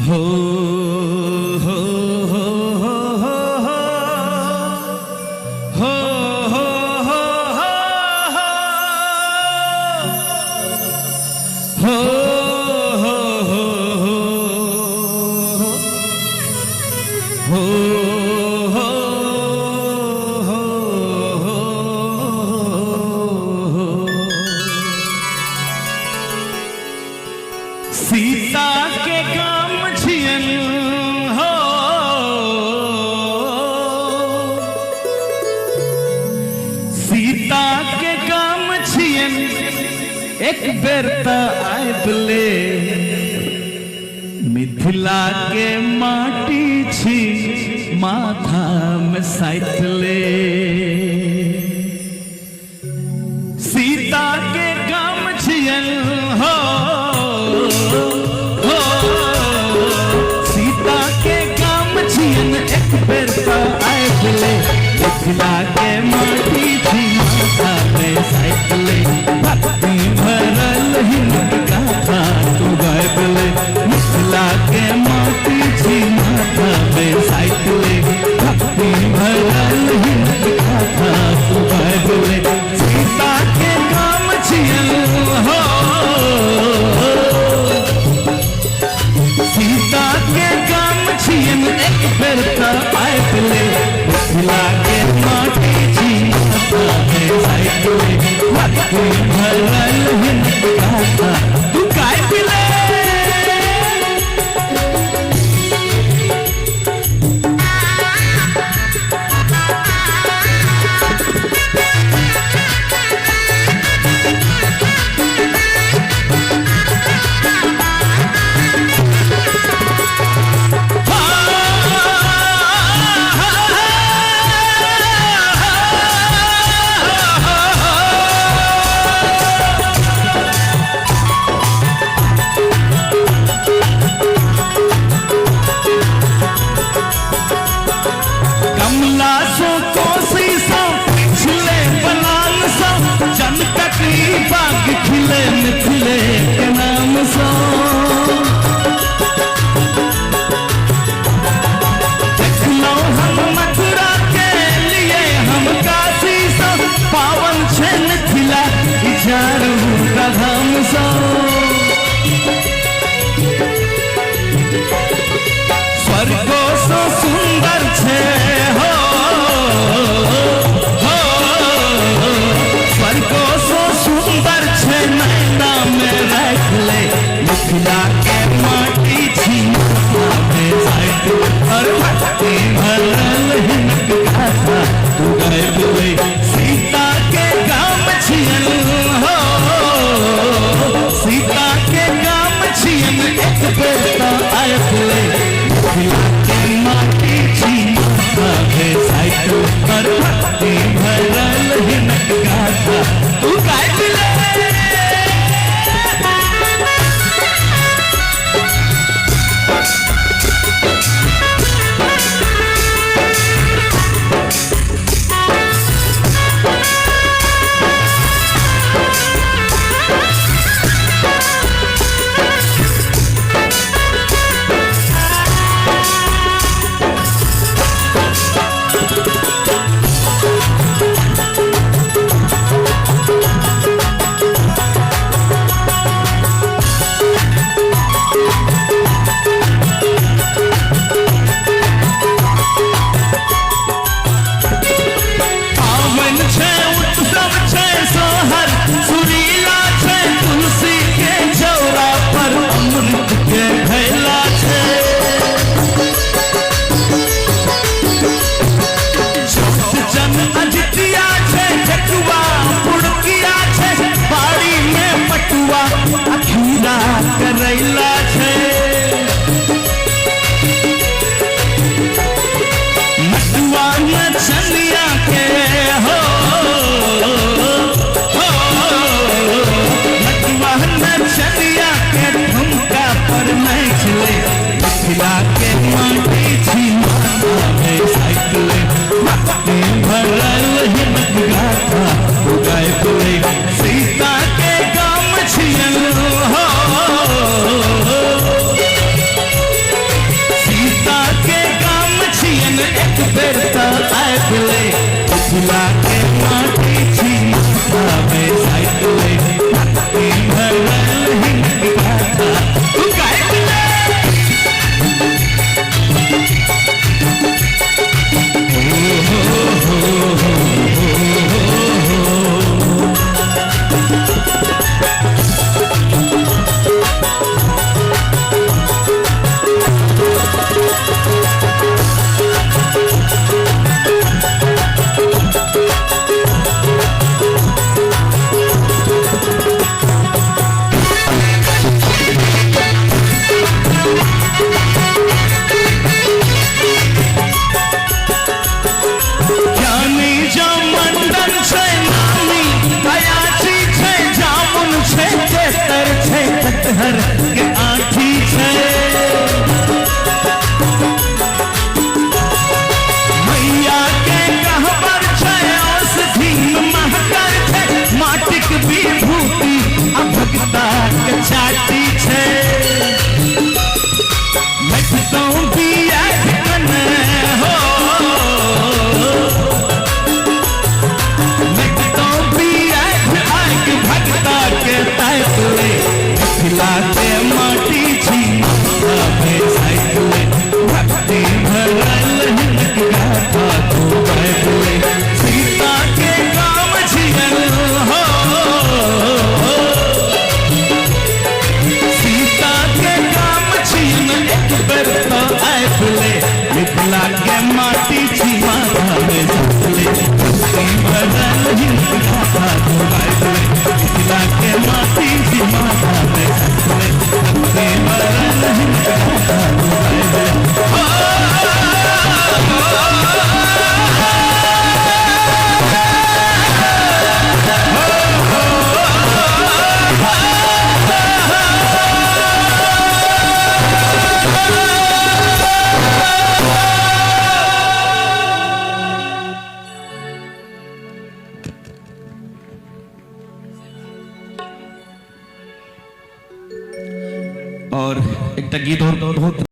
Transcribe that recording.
हो हो हो हो हो हो हो हो हो सीता के काम छियन हो सीता के काम छियन एक बेर त आइबले मिथिला के माटी छी माथा में साइतले सीता के काम छियन हो सीता के काम छियन एक बेर त आइबले मिथिला के माटी छी माथा में साइतले भक्ति भरल हिंद गाथा तू गाइबले मिथिला के माटी छी माथा में साइतले भक्ति भरल हिंद गाथा तू गाइबले सीता के काम छियन हो सीता के काम छियन एक बेर त आइबले मिथिला के माटी छी माथा में साइतले भक्ति भरल हिंद गाथा तू गाइबले कटहर के आठी छे मैया के कहबर छे औषधि महकर छे माटिक विभूति आ भगता के छाती छे मैं बिया कने हो भगता के ताइले मिथिला के माटी छी माथा पे साइकिले भक्ति भरल हिंद गाथा तो बैठले सीता के काम छियन हो सीता के काम छियन एक बेर तो आइले मिथिला के माटी छी माथा पे साइकिले भक्ति भरल हिंद गाथा तो बैठले मिथिला के माटी छी माथा पे साइकिले भक्ति भरल हिंद गाथा तो बैठले और एक गीत और बहुत